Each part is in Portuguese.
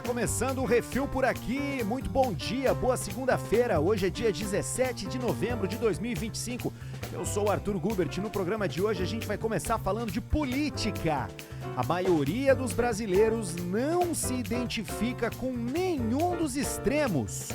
Tá começando o Refil por aqui, muito bom dia, boa segunda-feira, hoje é dia 17 de novembro de 2025, eu sou o Arthur Gubert e no programa de hoje a gente vai começar falando de política. A maioria dos brasileiros não se identifica com nenhum dos extremos.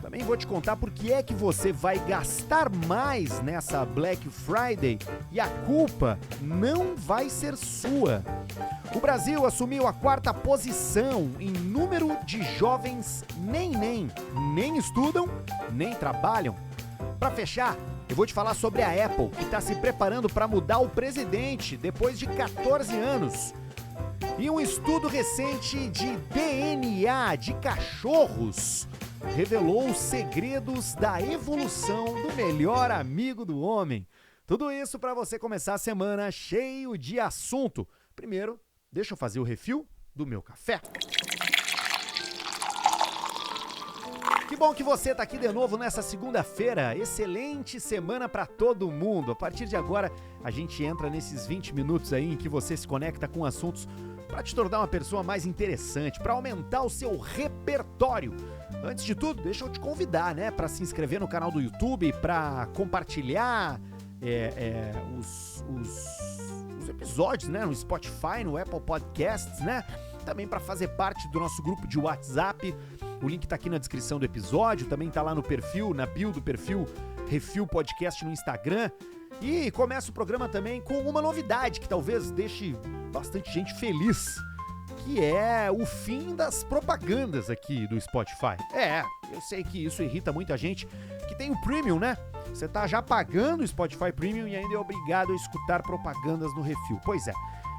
Também vou te contar por que é que você vai gastar mais nessa Black Friday e a culpa não vai ser sua. O Brasil assumiu a 4ª posição em número de jovens nem estudam, nem trabalham. Para fechar, eu vou te falar sobre a Apple, que está se preparando para mudar o presidente depois de 14 anos. E um estudo recente de DNA de cachorros revelou os segredos da evolução do melhor amigo do homem. Tudo isso para você começar a semana cheio de assunto. Primeiro, deixa eu fazer o refil do meu café. Que bom que você tá aqui de novo nessa segunda-feira. Excelente semana para todo mundo. A partir de agora, a gente entra nesses 20 minutos aí em que você se conecta com assuntos para te tornar uma pessoa mais interessante, para aumentar o seu repertório. Antes de tudo, deixa eu te convidar, né, para se inscrever no canal do YouTube, para compartilhar os episódios, né, no Spotify, no Apple Podcasts, né? Também para fazer parte do nosso grupo de WhatsApp. O link tá aqui na descrição do episódio, também tá lá no perfil, na bio do perfil Refil Podcast no Instagram. E começa o programa também com uma novidade que talvez deixe bastante gente feliz, que é o fim das propagandas aqui do Spotify. Eu sei que isso irrita muita gente que tem o Premium, né? Você tá já pagando o Spotify Premium e ainda é obrigado a escutar propagandas no Refil. Pois é,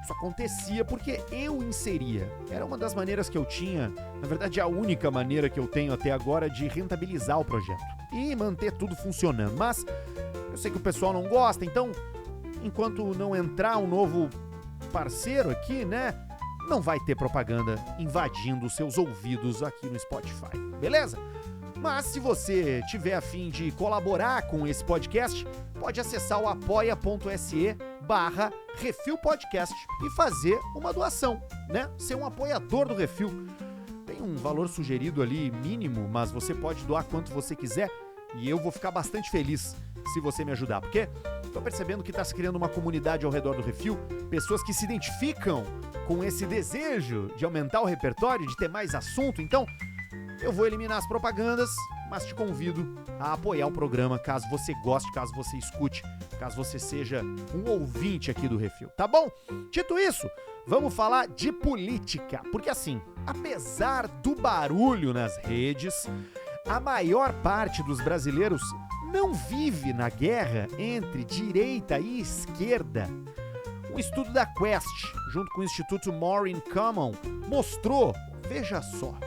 isso acontecia porque eu inseria. Era uma das maneiras que eu tinha, na verdade a única maneira que eu tenho até agora de rentabilizar o projeto e manter tudo funcionando. Mas eu sei que o pessoal não gosta, então enquanto não entrar um novo parceiro aqui, né, não vai ter propaganda invadindo os seus ouvidos aqui no Spotify, beleza? Mas se você tiver a fim de colaborar com esse podcast, pode acessar o apoia.se/Refil Podcast e fazer uma doação, né? Ser um apoiador do Refil. Tem um valor sugerido ali mínimo, mas você pode doar quanto você quiser e eu vou ficar bastante feliz se você me ajudar, porque tô percebendo que tá se criando uma comunidade ao redor do Refil, pessoas que se identificam com esse desejo de aumentar o repertório, de ter mais assunto. Então eu vou eliminar as propagandas, mas te convido a apoiar o programa caso você goste, caso você escute, caso você seja um ouvinte aqui do Refil, tá bom? Dito isso, vamos falar de política, porque assim, apesar do barulho nas redes, a maior parte dos brasileiros não vive na guerra entre direita e esquerda. Um estudo da Quest, junto com o Instituto Morin Common, mostrou, veja só,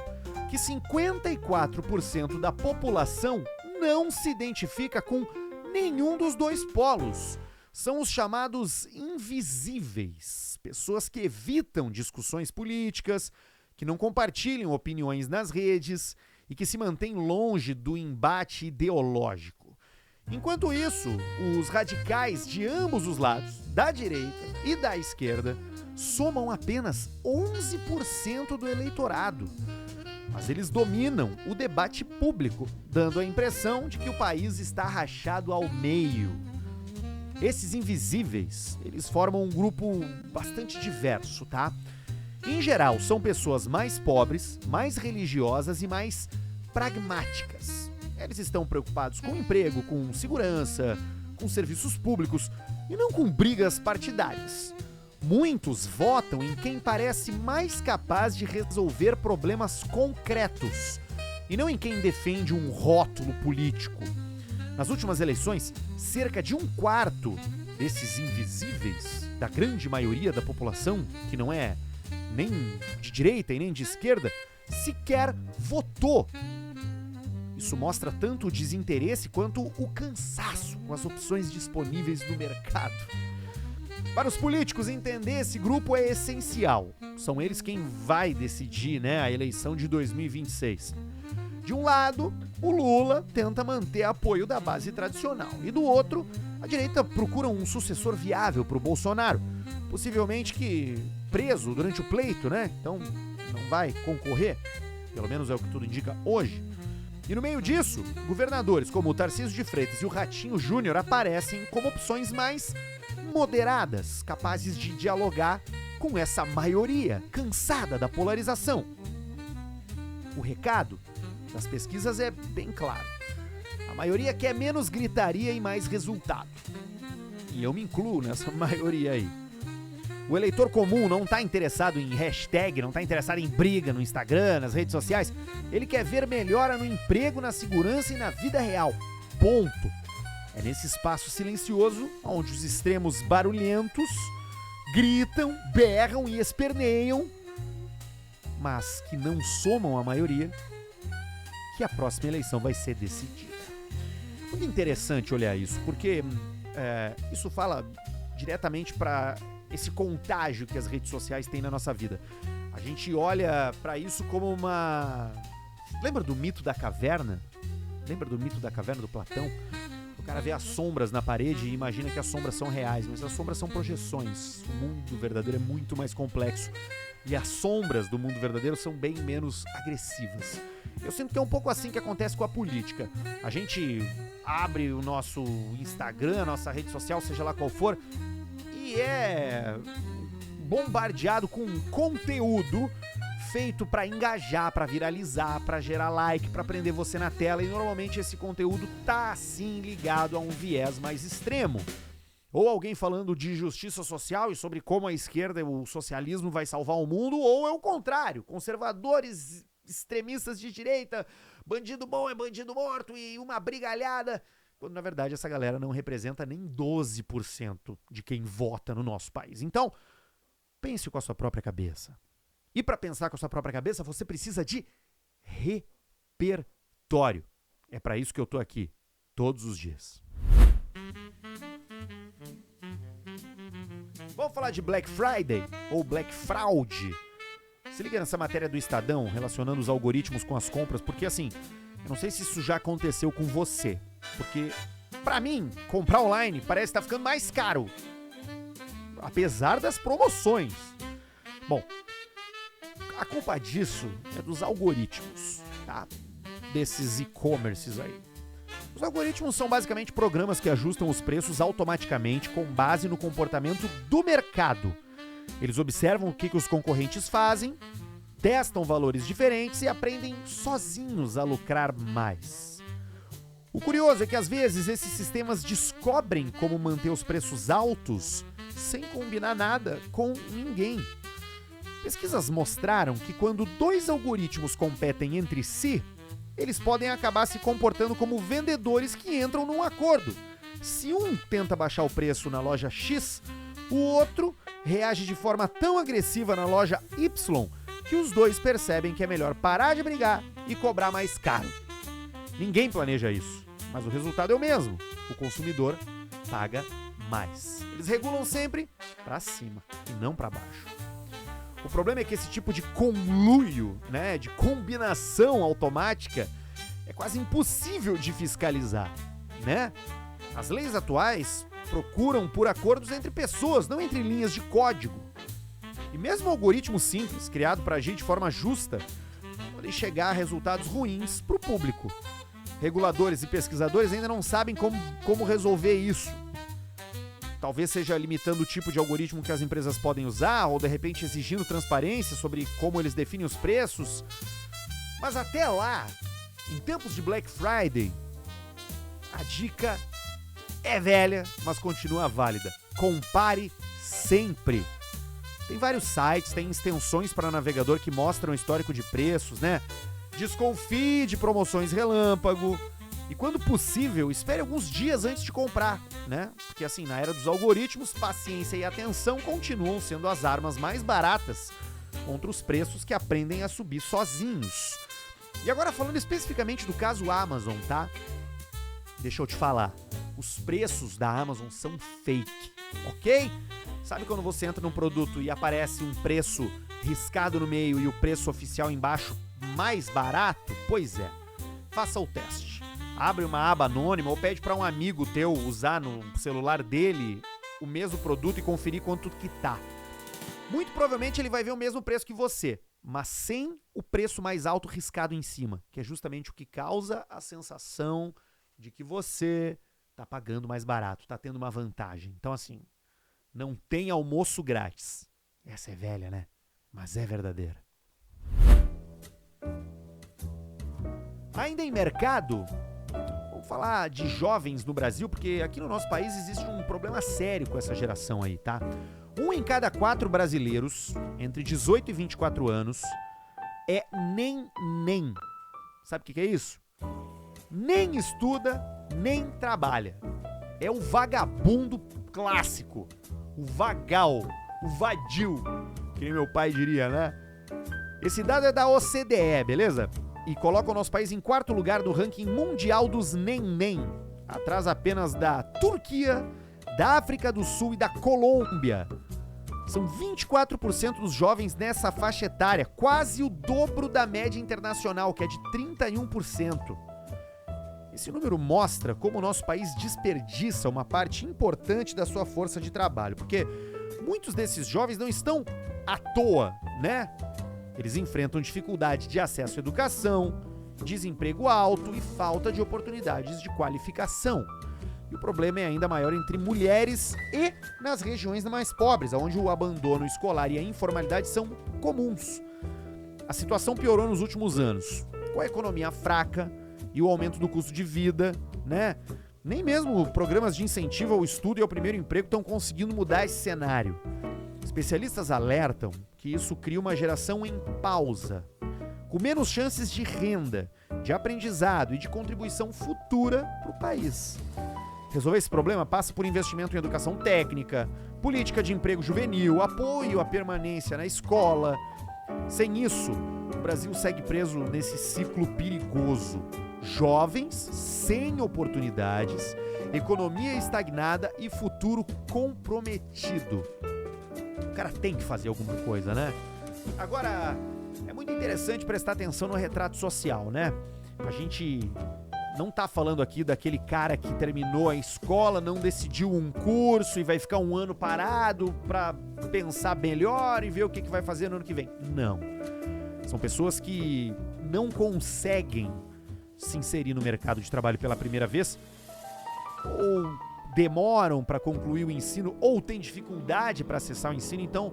que 54% da população não se identifica com nenhum dos dois polos. São os chamados invisíveis, pessoas que evitam discussões políticas, que não compartilham opiniões nas redes e que se mantêm longe do embate ideológico. Enquanto isso, os radicais de ambos os lados, da direita e da esquerda, somam apenas 11% do eleitorado. Mas eles dominam o debate público, dando a impressão de que o país está rachado ao meio. Esses invisíveis, eles formam um grupo bastante diverso, tá? Em geral, são pessoas mais pobres, mais religiosas e mais pragmáticas. Eles estão preocupados com emprego, com segurança, com serviços públicos e não com brigas partidárias. Muitos votam em quem parece mais capaz de resolver problemas concretos e não em quem defende um rótulo político. Nas últimas eleições, cerca de 1/4 desses invisíveis, da grande maioria da população, que não é nem de direita e nem de esquerda, sequer votou. Isso mostra tanto o desinteresse quanto o cansaço com as opções disponíveis no mercado. Para os políticos, entender esse grupo é essencial. São eles quem vai decidir, né, a eleição de 2026. De um lado, o Lula tenta manter apoio da base tradicional. E do outro, a direita procura um sucessor viável para o Bolsonaro. Possivelmente que preso durante o pleito, né? Então não vai concorrer, pelo menos é o que tudo indica hoje. E no meio disso, governadores como o Tarcísio de Freitas e o Ratinho Júnior aparecem como opções mais moderadas, capazes de dialogar com essa maioria cansada da polarização. O recado das pesquisas é bem claro. A maioria quer menos gritaria e mais resultado. E eu me incluo nessa maioria aí. O eleitor comum não está interessado em hashtag, não está interessado em briga no Instagram, nas redes sociais. Ele quer ver melhora no emprego, na segurança e na vida real. Ponto. É nesse espaço silencioso onde os extremos barulhentos gritam, berram e esperneiam, mas que não somam a maioria, que a próxima eleição vai ser decidida. Muito interessante olhar isso, porque isso fala diretamente para esse contágio que as redes sociais têm na nossa vida. A gente olha para isso como uma... Lembra do mito da caverna? Lembra do mito da caverna do Platão? O cara vê as sombras na parede e imagina que as sombras são reais, mas as sombras são projeções. O mundo verdadeiro é muito mais complexo. E as sombras do mundo verdadeiro são bem menos agressivas. Eu sinto que é um pouco assim que acontece com a política. A gente abre o nosso Instagram, a nossa rede social, seja lá qual for, e é bombardeado com conteúdo feito para engajar, para viralizar, para gerar like, para prender você na tela, e normalmente esse conteúdo tá sim ligado a um viés mais extremo. Ou alguém falando de justiça social e sobre como a esquerda, o socialismo vai salvar o mundo, ou é o contrário, conservadores, extremistas de direita, bandido bom é bandido morto e uma brigalhada, quando na verdade essa galera não representa nem 12% de quem vota no nosso país. Então, pense com a sua própria cabeça. E para pensar com a sua própria cabeça, você precisa de repertório. É para isso que eu tô aqui, todos os dias. Vamos falar de Black Friday ou Black Fraud. Se liga nessa matéria do Estadão relacionando os algoritmos com as compras, porque assim, eu não sei se isso já aconteceu com você, porque pra mim, comprar online parece estar ficando mais caro, apesar das promoções. Bom, a culpa disso é dos algoritmos, tá? Desses e-commerces aí. Os algoritmos são basicamente programas que ajustam os preços automaticamente com base no comportamento do mercado. Eles observam o que os concorrentes fazem, testam valores diferentes e aprendem sozinhos a lucrar mais. O curioso é que às vezes esses sistemas descobrem como manter os preços altos sem combinar nada com ninguém. Pesquisas mostraram que quando dois algoritmos competem entre si, eles podem acabar se comportando como vendedores que entram num acordo. Se um tenta baixar o preço na loja X, o outro reage de forma tão agressiva na loja Y que os dois percebem que é melhor parar de brigar e cobrar mais caro. Ninguém planeja isso, mas o resultado é o mesmo. O consumidor paga mais. Eles regulam sempre para cima e não para baixo. O problema é que esse tipo de conluio, né, de combinação automática, é quase impossível de fiscalizar, né? As leis atuais procuram por acordos entre pessoas, não entre linhas de código. E mesmo algoritmos simples, criado para agir de forma justa, podem chegar a resultados ruins para o público. Reguladores e pesquisadores ainda não sabem como resolver isso. Talvez seja limitando o tipo de algoritmo que as empresas podem usar, ou de repente exigindo transparência sobre como eles definem os preços. Mas até lá, em tempos de Black Friday, a dica é velha, mas continua válida. Compare sempre. Tem vários sites, tem extensões para navegador que mostram o histórico de preços, né? Desconfie de promoções relâmpago. E quando possível, espere alguns dias antes de comprar, né? Porque assim, na era dos algoritmos, paciência e atenção continuam sendo as armas mais baratas contra os preços que aprendem a subir sozinhos. E agora falando especificamente do caso Amazon, tá? Deixa eu te falar, os preços da Amazon são fake, ok? Sabe quando você entra num produto e aparece um preço riscado no meio e o preço oficial embaixo mais barato? Pois é, faça o teste. Abre uma aba anônima ou pede para um amigo teu usar no celular dele o mesmo produto e conferir quanto que tá. Muito provavelmente ele vai ver o mesmo preço que você. mas sem o preço mais alto riscado em cima, que é justamente o que causa a sensação de que você tá pagando mais barato, tá tendo uma vantagem. Então, assim, não tem almoço grátis. Essa é velha, né? Mas é verdadeira. Ainda em mercado, vamos falar de jovens no Brasil, porque aqui no nosso país existe um problema sério com essa geração aí, tá? 1 em cada 4 brasileiros, entre 18 e 24 anos, é nem. Sabe o que é isso? Nem estuda, nem trabalha. É o vagabundo clássico. O vagal, o vadio, que nem meu pai diria, né? Esse dado é da OCDE, beleza? E coloca o nosso país em 4º lugar do ranking mundial dos nem, atrás apenas da Turquia, da África do Sul e da Colômbia. São 24% dos jovens nessa faixa etária, quase o dobro da média internacional, que é de 31%. Esse número mostra como o nosso país desperdiça uma parte importante da sua força de trabalho, porque muitos desses jovens não estão à toa, né? Eles enfrentam dificuldade de acesso à educação, desemprego alto e falta de oportunidades de qualificação. E o problema é ainda maior entre mulheres e nas regiões mais pobres, onde o abandono escolar e a informalidade são comuns. A situação piorou nos últimos anos, com a economia fraca e o aumento do custo de vida, né? Nem mesmo programas de incentivo ao estudo e ao primeiro emprego estão conseguindo mudar esse cenário. Especialistas alertam que isso cria uma geração em pausa, com menos chances de renda, de aprendizado e de contribuição futura para o país. Resolver esse problema passa por investimento em educação técnica, política de emprego juvenil, apoio à permanência na escola. Sem isso, o Brasil segue preso nesse ciclo perigoso. Jovens sem oportunidades, economia estagnada e futuro comprometido. O cara tem que fazer alguma coisa, né? Agora, é muito interessante prestar atenção no retrato social, né? A gente não tá falando aqui daquele cara que terminou a escola, não decidiu um curso e vai ficar um ano parado pra pensar melhor e ver o que vai fazer no ano que vem. Não. São pessoas que não conseguem se inserir no mercado de trabalho pela primeira vez, ou demoram para concluir o ensino, ou têm dificuldade para acessar o ensino. Então,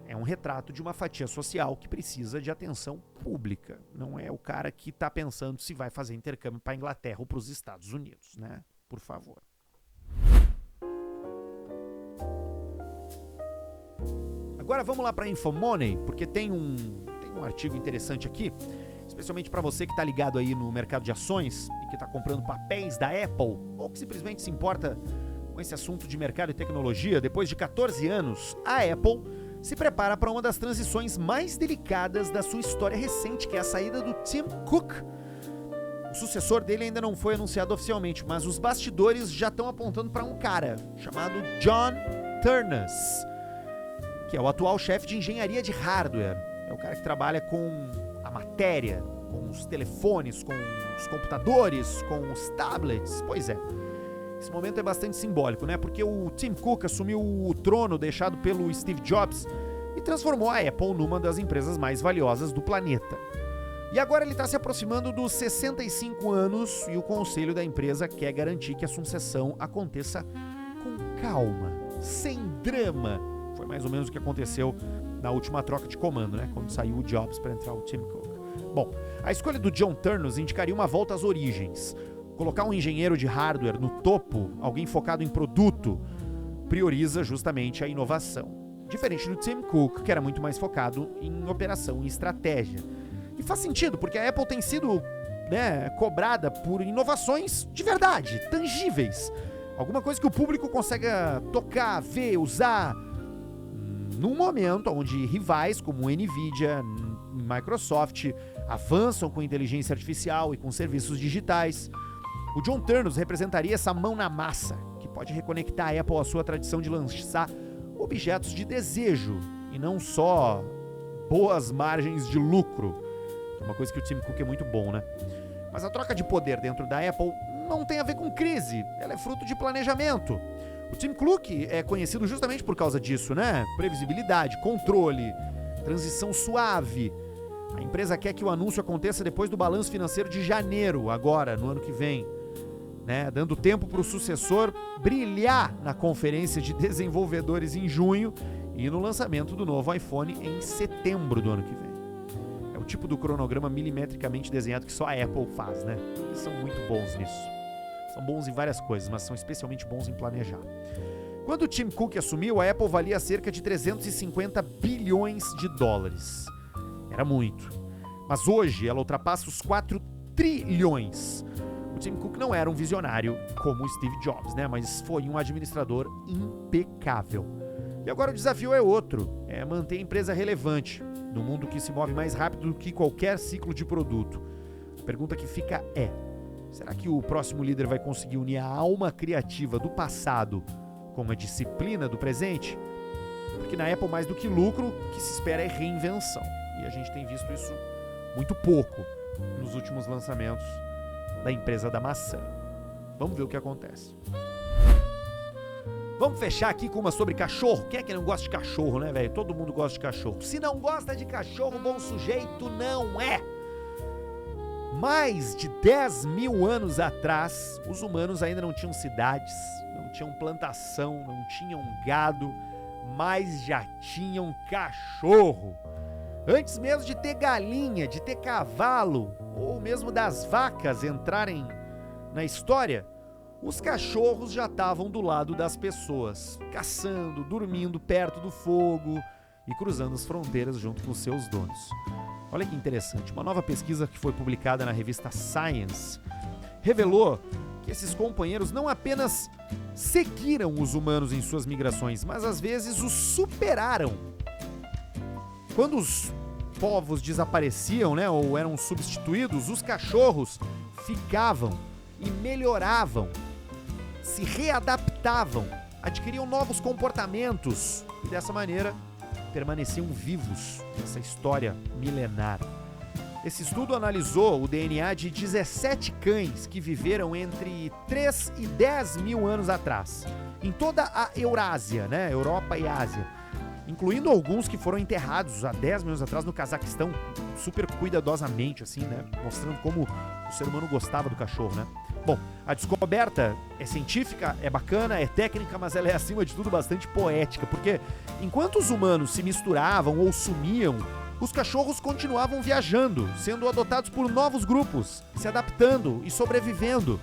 é um retrato de uma fatia social que precisa de atenção pública. Não é o cara que está pensando se vai fazer intercâmbio para a Inglaterra ou para os Estados Unidos, né? Por favor. Agora vamos lá para a Infomoney, porque tem um artigo interessante aqui, especialmente para você que está ligado aí no mercado de ações e que está comprando papéis da Apple, ou que simplesmente se importa com esse assunto de mercado e tecnologia. Depois de 14 anos, a Apple se prepara para uma das transições mais delicadas da sua história recente, que é a saída do Tim Cook. O sucessor dele ainda não foi anunciado oficialmente, mas os bastidores já estão apontando para um cara chamado John Ternus, que é o atual chefe de engenharia de hardware. É o cara que trabalha com a matéria, com os telefones, com os computadores, com os tablets. Pois é. Esse momento é bastante simbólico, né? Porque o Tim Cook assumiu o trono deixado pelo Steve Jobs e transformou a Apple numa das empresas mais valiosas do planeta. E agora ele está se aproximando dos 65 anos e o conselho da empresa quer garantir que a sucessão aconteça com calma, sem drama. Foi mais ou menos o que aconteceu na última troca de comando, né? Quando saiu o Jobs para entrar o Tim Cook. Bom, a escolha do John Ternus indicaria uma volta às origens. Colocar um engenheiro de hardware no topo, alguém focado em produto, prioriza justamente a inovação. Diferente do Tim Cook, que era muito mais focado em operação e estratégia. E faz sentido, porque a Apple tem sido, né, cobrada por inovações de verdade, tangíveis. Alguma coisa que o público consegue tocar, ver, usar. Num momento onde rivais como Nvidia e Microsoft avançam com inteligência artificial e com serviços digitais, o John Ternus representaria essa mão na massa, que pode reconectar a Apple à sua tradição de lançar objetos de desejo e não só boas margens de lucro, que é uma coisa que o Tim Cook é muito bom, né? Mas a troca de poder dentro da Apple não tem a ver com crise, ela é fruto de planejamento. O Tim Cook é conhecido justamente por causa disso, né? Previsibilidade, controle, transição suave. A empresa quer que o anúncio aconteça depois do balanço financeiro de janeiro, agora, no ano que vem, né? Dando tempo para o sucessor brilhar na conferência de desenvolvedores em junho e no lançamento do novo iPhone em setembro do ano que vem. É o tipo do cronograma milimetricamente desenhado que só a Apple faz, né? Eles são muito bons nisso. São bons em várias coisas, mas são especialmente bons em planejar. Quando o Tim Cook assumiu, a Apple valia cerca de 350 bilhões de dólares. Era muito. Mas hoje ela ultrapassa os 4 trilhões. O Tim Cook não era um visionário como o Steve Jobs, né? Mas foi um administrador impecável. E agora o desafio é outro, é manter a empresa relevante, no mundo que se move mais rápido do que qualquer ciclo de produto. A pergunta que fica é, será que o próximo líder vai conseguir unir a alma criativa do passado com a disciplina do presente? Porque na Apple, mais do que lucro, o que se espera é reinvenção. E a gente tem visto isso muito pouco nos últimos lançamentos da empresa da maçã. Vamos ver o que acontece. Vamos fechar aqui com uma sobre cachorro. Quem é que não gosta de cachorro, né, velho? Todo mundo gosta de cachorro. Se não gosta de cachorro, bom sujeito não é. Mais de 10 mil anos atrás, os humanos ainda não tinham cidades, não tinham plantação, não tinham gado, mas já tinham cachorro. Antes mesmo de ter galinha, de ter cavalo, ou mesmo das vacas entrarem na história, os cachorros já estavam do lado das pessoas, caçando, dormindo perto do fogo e cruzando as fronteiras junto com seus donos. Olha que interessante, uma nova pesquisa que foi publicada na revista Science revelou que esses companheiros não apenas seguiram os humanos em suas migrações, mas às vezes os superaram. Quando os povos desapareciam, né, ou eram substituídos, os cachorros ficavam e melhoravam, se readaptavam, adquiriam novos comportamentos e dessa maneira permaneciam vivos nessa história milenar. Esse estudo analisou o DNA de 17 cães que viveram entre 3 e 10 mil anos atrás, em toda a Eurásia, né, Europa e Ásia, incluindo alguns que foram enterrados há 10 mil anos atrás no Cazaquistão, super cuidadosamente, assim, né, mostrando como o ser humano gostava do cachorro, né. Bom, a descoberta é científica, é bacana, é técnica, mas ela é, acima de tudo, bastante poética, porque enquanto os humanos se misturavam ou sumiam, os cachorros continuavam viajando, sendo adotados por novos grupos, se adaptando e sobrevivendo.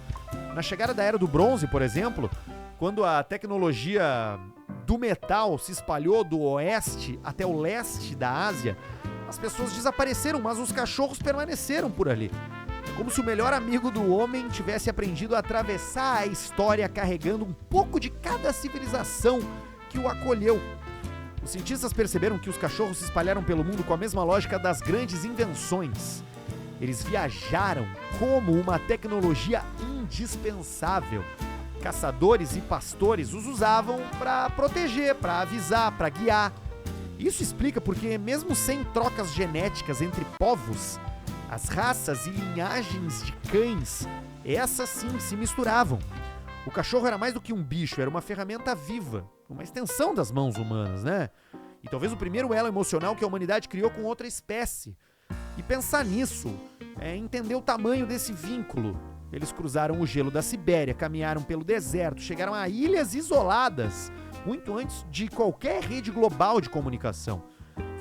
Na chegada da Era do Bronze, por exemplo, quando a tecnologia do metal se espalhou do oeste até o leste da Ásia, as pessoas desapareceram, mas os cachorros permaneceram por ali. Como se o melhor amigo do homem tivesse aprendido a atravessar a história carregando um pouco de cada civilização que o acolheu. Os cientistas perceberam que os cachorros se espalharam pelo mundo com a mesma lógica das grandes invenções. Eles viajaram como uma tecnologia indispensável. Caçadores e pastores os usavam para proteger, para avisar, para guiar. Isso explica porque, mesmo sem trocas genéticas entre povos, as raças e linhagens de cães, essas sim se misturavam. O cachorro era mais do que um bicho, era uma ferramenta viva, uma extensão das mãos humanas, né? E talvez o primeiro elo emocional que a humanidade criou com outra espécie. E pensar nisso é entender o tamanho desse vínculo. Eles cruzaram o gelo da Sibéria, caminharam pelo deserto, chegaram a ilhas isoladas, muito antes de qualquer rede global de comunicação.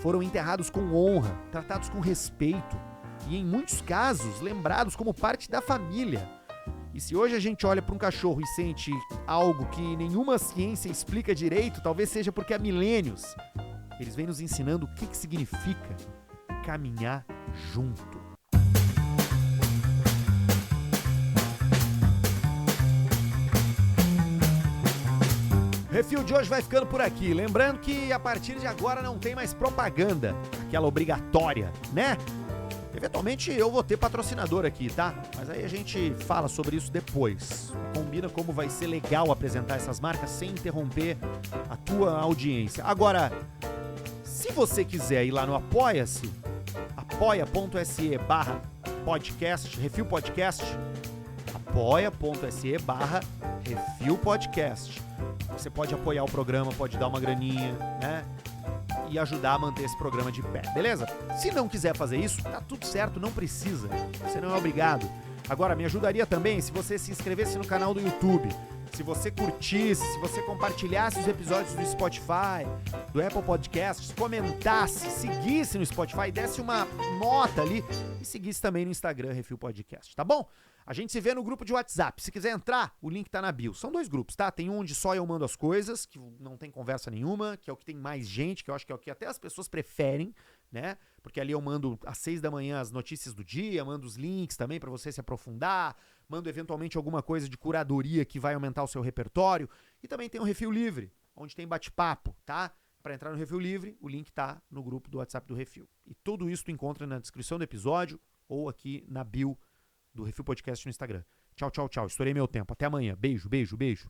Foram enterrados com honra, tratados com respeito e, em muitos casos, lembrados como parte da família. E se hoje a gente olha para um cachorro e sente algo que nenhuma ciência explica direito, talvez seja porque há milênios eles vêm nos ensinando o que significa caminhar junto. O Refil de hoje vai ficando por aqui. Lembrando que a partir de agora não tem mais propaganda, aquela obrigatória, né? Eventualmente eu vou ter patrocinador aqui, tá? Mas aí a gente fala sobre isso depois. Combina como vai ser legal apresentar essas marcas sem interromper a tua audiência. Agora, se você quiser ir lá no Apoia-se, apoia.se/podcast, Refil Podcast, apoia.se/Refil Podcast. Você pode apoiar o programa, pode dar uma graninha, né? e ajudar a manter esse programa de pé, beleza? Se não quiser fazer isso, tá tudo certo, não precisa. Você não é obrigado. Agora, me ajudaria também se você se inscrevesse no canal do YouTube, se você curtisse, se você compartilhasse os episódios do Spotify, do Apple Podcasts, comentasse, seguisse no Spotify, desse uma nota ali e seguisse também no Instagram, Refil Podcast, tá bom? A gente se vê no grupo de WhatsApp. Se quiser entrar, o link tá na bio. São 2 grupos, tá? Tem um onde só eu mando as coisas, que não tem conversa nenhuma, que é o que tem mais gente, que eu acho que é o que até as pessoas preferem, né? Porque ali eu mando às 6 da manhã as notícias do dia, mando os links também pra você se aprofundar, mando eventualmente alguma coisa de curadoria que vai aumentar o seu repertório. E também tem o Refil Livre, onde tem bate-papo, tá? Para entrar no Refil Livre, o link tá no grupo do WhatsApp do Refil. E tudo isso tu encontra na descrição do episódio ou aqui na bio do Refil Podcast no Instagram. Tchau, tchau, tchau. Estourei meu tempo. Até amanhã. Beijo, beijo, beijo.